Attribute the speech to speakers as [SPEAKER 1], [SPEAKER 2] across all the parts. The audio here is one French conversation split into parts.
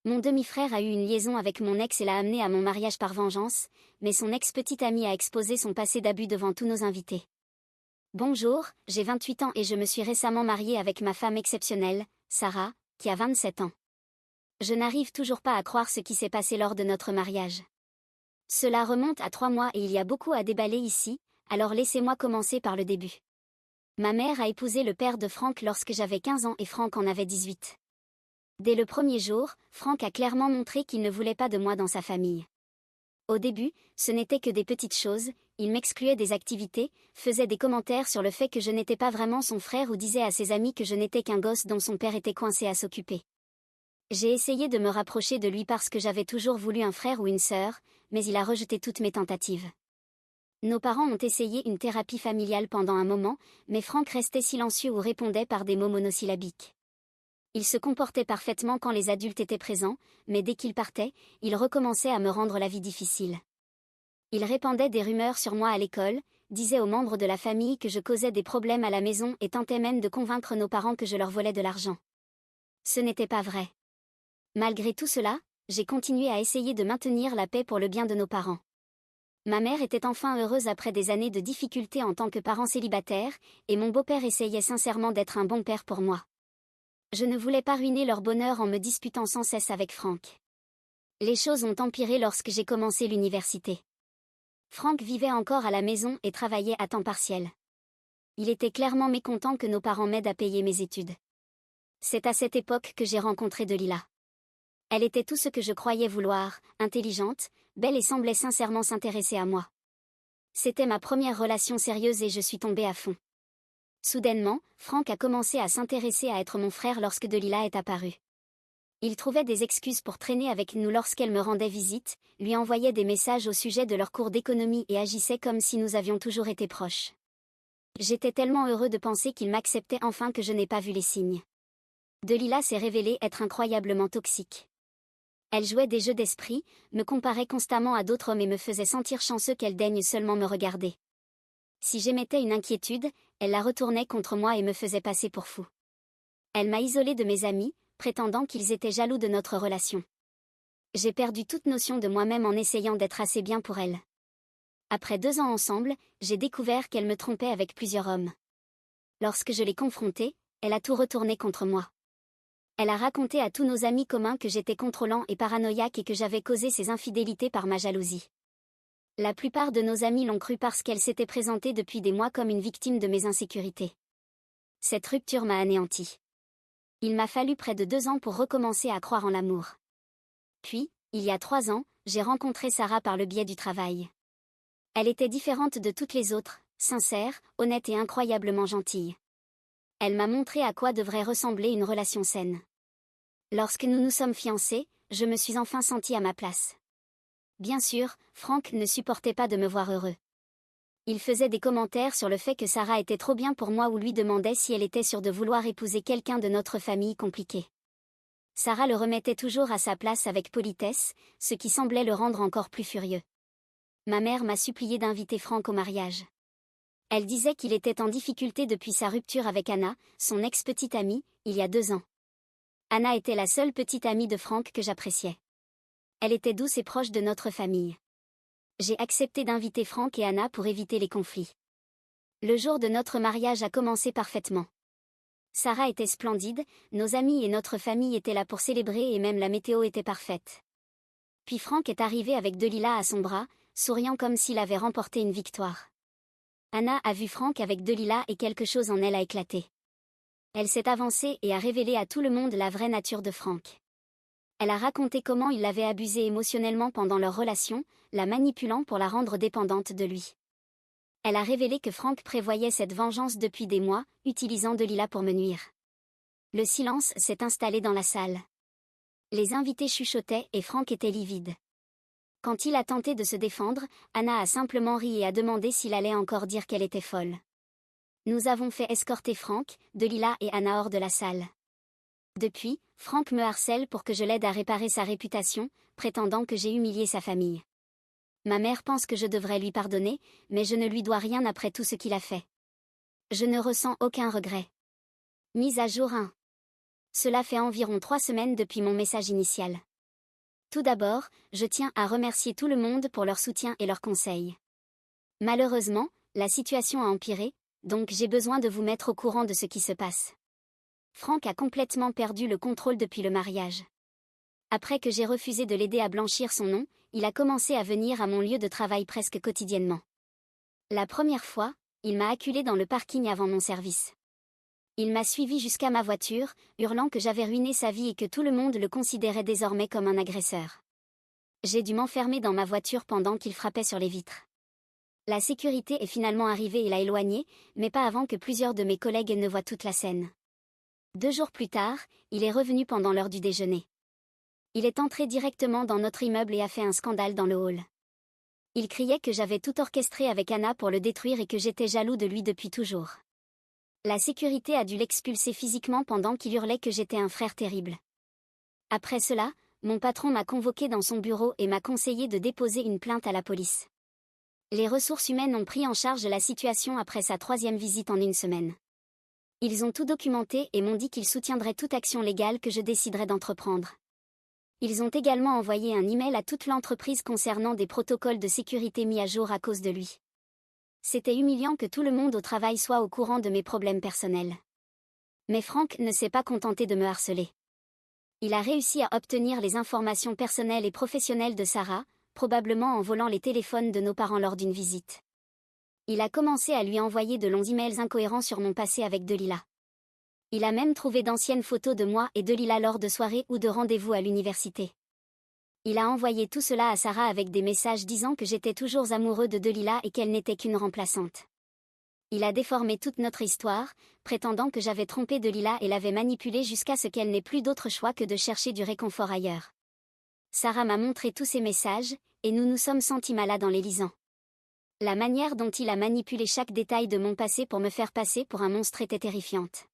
[SPEAKER 1] Mon demi-frère a eu une liaison avec mon ex et l'a amené à mon mariage par vengeance, mais son ex-petite amie a exposé son passé d'abus devant tous nos invités. Bonjour, j'ai 28 ans et je me suis récemment mariée avec ma femme exceptionnelle, Sarah, qui a 27 ans. Je n'arrive toujours pas à croire ce qui s'est passé lors de notre mariage. Cela remonte à 3 mois et il y a beaucoup à déballer ici, alors laissez-moi commencer par le début. Ma mère a épousé le père de Franck lorsque j'avais 15 ans et Franck en avait 18. Dès le premier jour, Franck a clairement montré qu'il ne voulait pas de moi dans sa famille. Au début, ce n'était que des petites choses, il m'excluait des activités, faisait des commentaires sur le fait que je n'étais pas vraiment son frère ou disait à ses amis que je n'étais qu'un gosse dont son père était coincé à s'occuper. J'ai essayé de me rapprocher de lui parce que j'avais toujours voulu un frère ou une sœur, mais il a rejeté toutes mes tentatives. Nos parents ont essayé une thérapie familiale pendant un moment, mais Franck restait silencieux ou répondait par des mots monosyllabiques. Il se comportait parfaitement quand les adultes étaient présents, mais dès qu'il partait, il recommençait à me rendre la vie difficile. Il répandait des rumeurs sur moi à l'école, disait aux membres de la famille que je causais des problèmes à la maison et tentait même de convaincre nos parents que je leur volais de l'argent. Ce n'était pas vrai. Malgré tout cela, j'ai continué à essayer de maintenir la paix pour le bien de nos parents. Ma mère était enfin heureuse après des années de difficultés en tant que parent célibataire, et mon beau-père essayait sincèrement d'être un bon père pour moi. Je ne voulais pas ruiner leur bonheur en me disputant sans cesse avec Franck. Les choses ont empiré lorsque j'ai commencé l'université. Franck vivait encore à la maison et travaillait à temps partiel. Il était clairement mécontent que nos parents m'aident à payer mes études. C'est à cette époque que j'ai rencontré Delila. Elle était tout ce que je croyais vouloir, intelligente, belle et semblait sincèrement s'intéresser à moi. C'était ma première relation sérieuse et je suis tombée à fond. Soudainement, Franck a commencé à s'intéresser à être mon frère lorsque Delila est apparue. Il trouvait des excuses pour traîner avec nous lorsqu'elle me rendait visite, lui envoyait des messages au sujet de leurs cours d'économie et agissait comme si nous avions toujours été proches. J'étais tellement heureux de penser qu'il m'acceptait enfin que je n'ai pas vu les signes. Delila s'est révélée être incroyablement toxique. Elle jouait des jeux d'esprit, me comparait constamment à d'autres hommes et me faisait sentir chanceux qu'elle daigne seulement me regarder. Si j'émettais une inquiétude, elle la retournait contre moi et me faisait passer pour fou. Elle m'a isolée de mes amis, prétendant qu'ils étaient jaloux de notre relation. J'ai perdu toute notion de moi-même en essayant d'être assez bien pour elle. Après 2 ans ensemble, j'ai découvert qu'elle me trompait avec plusieurs hommes. Lorsque je l'ai confrontée, elle a tout retourné contre moi. Elle a raconté à tous nos amis communs que j'étais contrôlant et paranoïaque et que j'avais causé ces infidélités par ma jalousie. La plupart de nos amis l'ont cru parce qu'elle s'était présentée depuis des mois comme une victime de mes insécurités. Cette rupture m'a anéanti. Il m'a fallu près de 2 ans pour recommencer à croire en l'amour. Puis, il y a 3 ans, j'ai rencontré Sarah par le biais du travail. Elle était différente de toutes les autres, sincère, honnête et incroyablement gentille. Elle m'a montré à quoi devrait ressembler une relation saine. Lorsque nous nous sommes fiancés, je me suis enfin sentie à ma place. Bien sûr, Franck ne supportait pas de me voir heureux. Il faisait des commentaires sur le fait que Sarah était trop bien pour moi ou lui demandait si elle était sûre de vouloir épouser quelqu'un de notre famille compliquée. Sarah le remettait toujours à sa place avec politesse, ce qui semblait le rendre encore plus furieux. Ma mère m'a supplié d'inviter Franck au mariage. Elle disait qu'il était en difficulté depuis sa rupture avec Anna, son ex-petite amie, il y a 2 ans. Anna était la seule petite amie de Franck que j'appréciais. Elle était douce et proche de notre famille. J'ai accepté d'inviter Franck et Anna pour éviter les conflits. Le jour de notre mariage a commencé parfaitement. Sarah était splendide, nos amis et notre famille étaient là pour célébrer et même la météo était parfaite. Puis Franck est arrivé avec Delila à son bras, souriant comme s'il avait remporté une victoire. Anna a vu Franck avec Delila et quelque chose en elle a éclaté. Elle s'est avancée et a révélé à tout le monde la vraie nature de Franck. Elle a raconté comment il l'avait abusée émotionnellement pendant leur relation, la manipulant pour la rendre dépendante de lui. Elle a révélé que Franck prévoyait cette vengeance depuis des mois, utilisant Delila pour me nuire. Le silence s'est installé dans la salle. Les invités chuchotaient et Franck était livide. Quand il a tenté de se défendre, Anna a simplement ri et a demandé s'il allait encore dire qu'elle était folle. Nous avons fait escorter Franck, Delila et Anna hors de la salle. Depuis, Franck me harcèle pour que je l'aide à réparer sa réputation, prétendant que j'ai humilié sa famille. Ma mère pense que je devrais lui pardonner, mais je ne lui dois rien après tout ce qu'il a fait. Je ne ressens aucun regret. Mise à jour 1. Cela fait environ 3 semaines depuis mon message initial. Tout d'abord, je tiens à remercier tout le monde pour leur soutien et leurs conseils. Malheureusement, la situation a empiré, donc j'ai besoin de vous mettre au courant de ce qui se passe. Franck a complètement perdu le contrôle depuis le mariage. Après que j'ai refusé de l'aider à blanchir son nom, il a commencé à venir à mon lieu de travail presque quotidiennement. La première fois, il m'a acculé dans le parking avant mon service. Il m'a suivi jusqu'à ma voiture, hurlant que j'avais ruiné sa vie et que tout le monde le considérait désormais comme un agresseur. J'ai dû m'enfermer dans ma voiture pendant qu'il frappait sur les vitres. La sécurité est finalement arrivée et l'a éloigné, mais pas avant que plusieurs de mes collègues ne voient toute la scène. 2 jours plus tard, il est revenu pendant l'heure du déjeuner. Il est entré directement dans notre immeuble et a fait un scandale dans le hall. Il criait que j'avais tout orchestré avec Anna pour le détruire et que j'étais jaloux de lui depuis toujours. La sécurité a dû l'expulser physiquement pendant qu'il hurlait que j'étais un frère terrible. Après cela, mon patron m'a convoqué dans son bureau et m'a conseillé de déposer une plainte à la police. Les ressources humaines ont pris en charge la situation après sa 3e visite en 1 semaine. Ils ont tout documenté et m'ont dit qu'ils soutiendraient toute action légale que je déciderais d'entreprendre. Ils ont également envoyé un email à toute l'entreprise concernant des protocoles de sécurité mis à jour à cause de lui. C'était humiliant que tout le monde au travail soit au courant de mes problèmes personnels. Mais Franck ne s'est pas contenté de me harceler. Il a réussi à obtenir les informations personnelles et professionnelles de Sarah, probablement en volant les téléphones de nos parents lors d'une visite. Il a commencé à lui envoyer de longs emails incohérents sur mon passé avec Delila. Il a même trouvé d'anciennes photos de moi et Delila lors de soirées ou de rendez-vous à l'université. Il a envoyé tout cela à Sarah avec des messages disant que j'étais toujours amoureux de Delila et qu'elle n'était qu'une remplaçante. Il a déformé toute notre histoire, prétendant que j'avais trompé Delila et l'avais manipulée jusqu'à ce qu'elle n'ait plus d'autre choix que de chercher du réconfort ailleurs. Sarah m'a montré tous ces messages, et nous nous sommes sentis malades en les lisant. La manière dont il a manipulé chaque détail de mon passé pour me faire passer pour un monstre était terrifiante.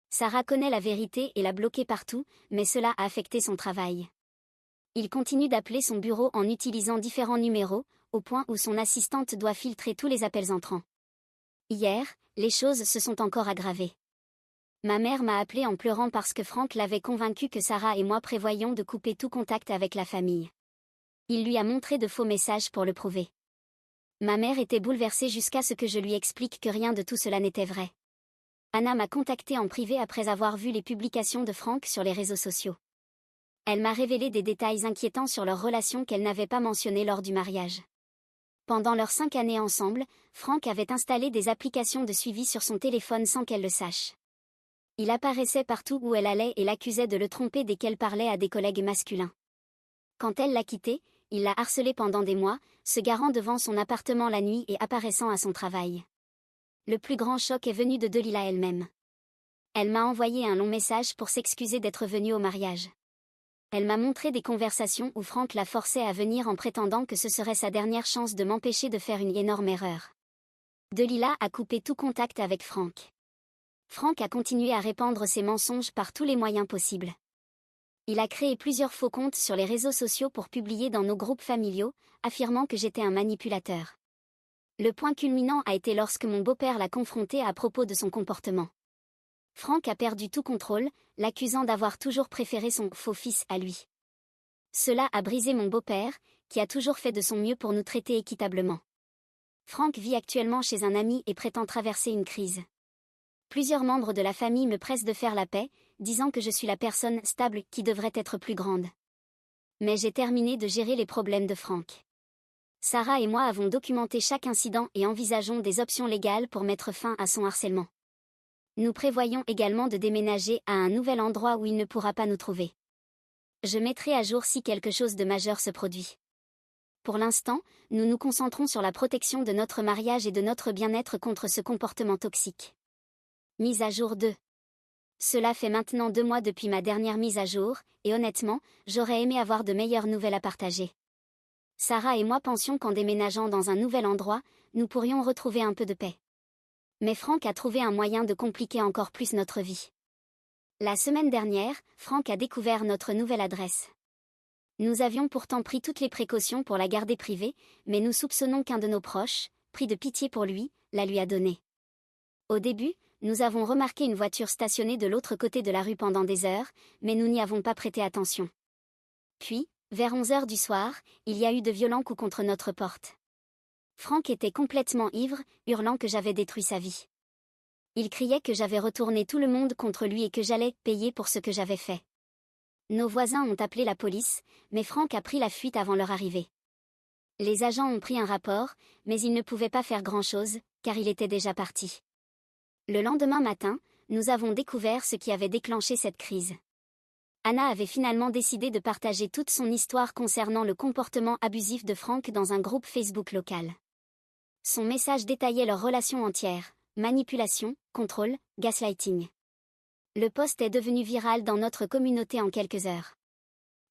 [SPEAKER 1] Sarah connaît la vérité et l'a bloquée partout, mais cela a affecté son travail. Il continue d'appeler son bureau en utilisant différents numéros, au point où son assistante doit filtrer tous les appels entrants. Hier, les choses se sont encore aggravées. Ma mère m'a appelé en pleurant parce que Franck l'avait convaincu que Sarah et moi prévoyions de couper tout contact avec la famille. Il lui a montré de faux messages pour le prouver. Ma mère était bouleversée jusqu'à ce que je lui explique que rien de tout cela n'était vrai. Anna m'a contactée en privé après avoir vu les publications de Franck sur les réseaux sociaux. Elle m'a révélé des détails inquiétants sur leur relation qu'elle n'avait pas mentionnées lors du mariage. Pendant leurs 5 années ensemble, Franck avait installé des applications de suivi sur son téléphone sans qu'elle le sache. Il apparaissait partout où elle allait et l'accusait de le tromper dès qu'elle parlait à des collègues masculins. Quand elle l'a quitté, il l'a harcelé pendant des mois, se garant devant son appartement la nuit et apparaissant à son travail. Le plus grand choc est venu de Delila elle-même. Elle m'a envoyé un long message pour s'excuser d'être venue au mariage. Elle m'a montré des conversations où Franck la forçait à venir en prétendant que ce serait sa dernière chance de m'empêcher de faire une énorme erreur. Delila a coupé tout contact avec Franck. Franck a continué à répandre ses mensonges par tous les moyens possibles. Il a créé plusieurs faux comptes sur les réseaux sociaux pour publier dans nos groupes familiaux, affirmant que j'étais un manipulateur. Le point culminant a été lorsque mon beau-père l'a confronté à propos de son comportement. Franck a perdu tout contrôle, l'accusant d'avoir toujours préféré son faux fils à lui. Cela a brisé mon beau-père, qui a toujours fait de son mieux pour nous traiter équitablement. Franck vit actuellement chez un ami et prétend traverser une crise. Plusieurs membres de la famille me pressent de faire la paix, disant que je suis la personne stable qui devrait être plus grande. Mais j'ai terminé de gérer les problèmes de Franck. Sarah et moi avons documenté chaque incident et envisageons des options légales pour mettre fin à son harcèlement. Nous prévoyons également de déménager à un nouvel endroit où il ne pourra pas nous trouver. Je mettrai à jour si quelque chose de majeur se produit. Pour l'instant, nous nous concentrons sur la protection de notre mariage et de notre bien-être contre ce comportement toxique. Mise à jour 2. Cela fait maintenant 2 mois depuis ma dernière mise à jour, et honnêtement, j'aurais aimé avoir de meilleures nouvelles à partager. Sarah et moi pensions qu'en déménageant dans un nouvel endroit, nous pourrions retrouver un peu de paix. Mais Franck a trouvé un moyen de compliquer encore plus notre vie. La semaine dernière, Franck a découvert notre nouvelle adresse. Nous avions pourtant pris toutes les précautions pour la garder privée, mais nous soupçonnons qu'un de nos proches, pris de pitié pour lui, la lui a donnée. Au début, nous avons remarqué une voiture stationnée de l'autre côté de la rue pendant des heures, mais nous n'y avons pas prêté attention. Puis, Vers 11 heures du soir, il y a eu de violents coups contre notre porte. Franck était complètement ivre, hurlant que j'avais détruit sa vie. Il criait que j'avais retourné tout le monde contre lui et que j'allais payer pour ce que j'avais fait. Nos voisins ont appelé la police, mais Franck a pris la fuite avant leur arrivée. Les agents ont pris un rapport, mais ils ne pouvaient pas faire grand-chose, car il était déjà parti. Le lendemain matin, nous avons découvert ce qui avait déclenché cette crise. Anna avait finalement décidé de partager toute son histoire concernant le comportement abusif de Franck dans un groupe Facebook local. Son message détaillait leur relation entière, manipulation, contrôle, gaslighting. Le post est devenu viral dans notre communauté en quelques heures.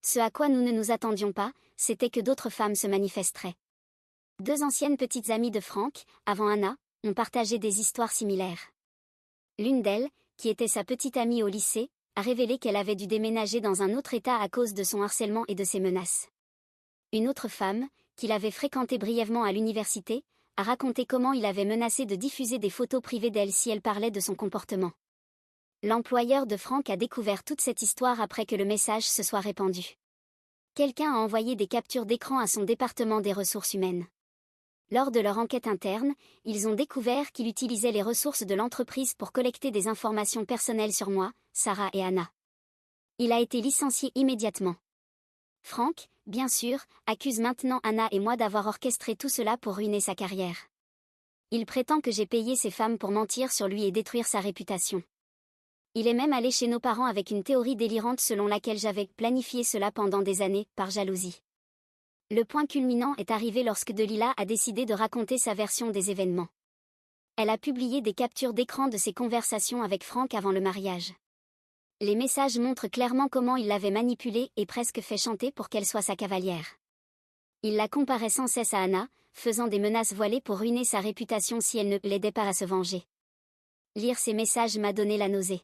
[SPEAKER 1] Ce à quoi nous ne nous attendions pas, c'était que d'autres femmes se manifesteraient. 2 anciennes petites amies de Franck, avant Anna, ont partagé des histoires similaires. L'une d'elles, qui était sa petite amie au lycée, a révélé qu'elle avait dû déménager dans un autre état à cause de son harcèlement et de ses menaces. Une autre femme, qu'il avait fréquentée brièvement à l'université, a raconté comment il avait menacé de diffuser des photos privées d'elle si elle parlait de son comportement. L'employeur de Franck a découvert toute cette histoire après que le message se soit répandu. Quelqu'un a envoyé des captures d'écran à son département des ressources humaines. Lors de leur enquête interne, ils ont découvert qu'il utilisait les ressources de l'entreprise pour collecter des informations personnelles sur moi, Sarah et Anna. Il a été licencié immédiatement. Franck, bien sûr, accuse maintenant Anna et moi d'avoir orchestré tout cela pour ruiner sa carrière. Il prétend que j'ai payé ces femmes pour mentir sur lui et détruire sa réputation. Il est même allé chez nos parents avec une théorie délirante selon laquelle j'avais planifié cela pendant des années, par jalousie. Le point culminant est arrivé lorsque Delila a décidé de raconter sa version des événements. Elle a publié des captures d'écran de ses conversations avec Franck avant le mariage. Les messages montrent clairement comment il l'avait manipulée et presque fait chanter pour qu'elle soit sa cavalière. Il la comparait sans cesse à Anna, faisant des menaces voilées pour ruiner sa réputation si elle ne l'aidait pas à se venger. Lire ces messages m'a donné la nausée.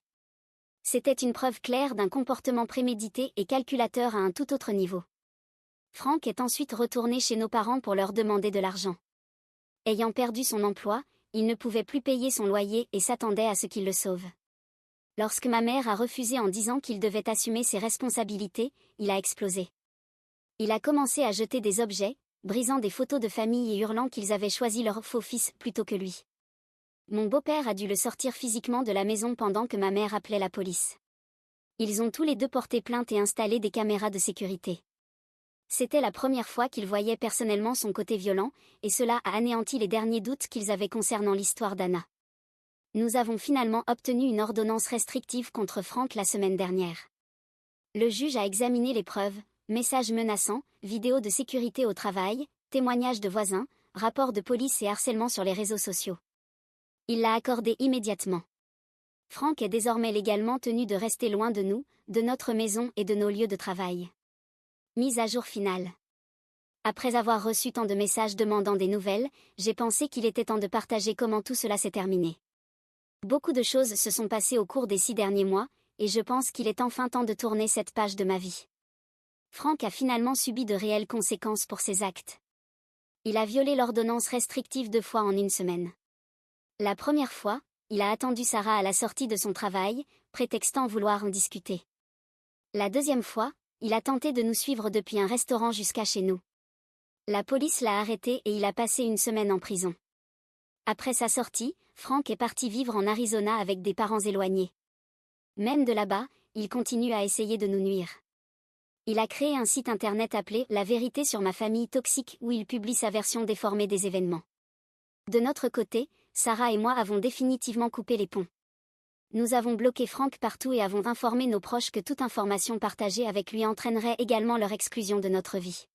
[SPEAKER 1] C'était une preuve claire d'un comportement prémédité et calculateur à un tout autre niveau. Franck est ensuite retourné chez nos parents pour leur demander de l'argent. Ayant perdu son emploi, il ne pouvait plus payer son loyer et s'attendait à ce qu'il le sauve. Lorsque ma mère a refusé en disant qu'il devait assumer ses responsabilités, il a explosé. Il a commencé à jeter des objets, brisant des photos de famille et hurlant qu'ils avaient choisi leur faux fils plutôt que lui. Mon beau-père a dû le sortir physiquement de la maison pendant que ma mère appelait la police. Ils ont tous les deux porté plainte et installé des caméras de sécurité. C'était la première fois qu'ils voyaient personnellement son côté violent, et cela a anéanti les derniers doutes qu'ils avaient concernant l'histoire d'Anna. Nous avons finalement obtenu une ordonnance restrictive contre Franck la semaine dernière. Le juge a examiné les preuves, messages menaçants, vidéos de sécurité au travail, témoignages de voisins, rapports de police et harcèlement sur les réseaux sociaux. Il l'a accordé immédiatement. Franck est désormais légalement tenu de rester loin de nous, de notre maison et de nos lieux de travail. Mise à jour finale. Après avoir reçu tant de messages demandant des nouvelles, j'ai pensé qu'il était temps de partager comment tout cela s'est terminé. Beaucoup de choses se sont passées au cours des 6 derniers mois, et je pense qu'il est enfin temps de tourner cette page de ma vie. Franck a finalement subi de réelles conséquences pour ses actes. Il a violé l'ordonnance restrictive 2 fois en 1 semaine. La première fois, il a attendu Sarah à la sortie de son travail, prétextant vouloir en discuter. La deuxième fois, il a tenté de nous suivre depuis un restaurant jusqu'à chez nous. La police l'a arrêté et il a passé 1 semaine en prison. Après sa sortie, Franck est parti vivre en Arizona avec des parents éloignés. Même de là-bas, il continue à essayer de nous nuire. Il a créé un site internet appelé « La vérité sur ma famille toxique » où il publie sa version déformée des événements. De notre côté, Sarah et moi avons définitivement coupé les ponts. Nous avons bloqué Franck partout et avons informé nos proches que toute information partagée avec lui entraînerait également leur exclusion de notre vie.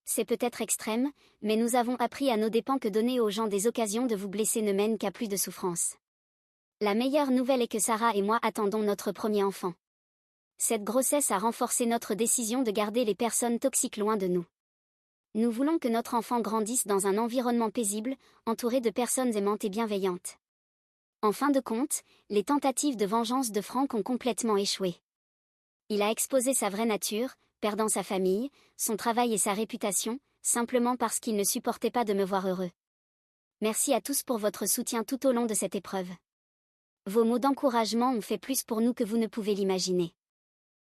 [SPEAKER 1] C'est peut-être extrême, mais nous avons appris à nos dépens que donner aux gens des occasions de vous blesser ne mène qu'à plus de souffrance. La meilleure nouvelle est que Sarah et moi attendons notre premier enfant. Cette grossesse a renforcé notre décision de garder les personnes toxiques loin de nous. Nous voulons que notre enfant grandisse dans un environnement paisible, entouré de personnes aimantes et bienveillantes. En fin de compte, les tentatives de vengeance de Franck ont complètement échoué. Il a exposé sa vraie nature, perdant sa famille, son travail et sa réputation, simplement parce qu'il ne supportait pas de me voir heureux. Merci à tous pour votre soutien tout au long de cette épreuve. Vos mots d'encouragement ont fait plus pour nous que vous ne pouvez l'imaginer.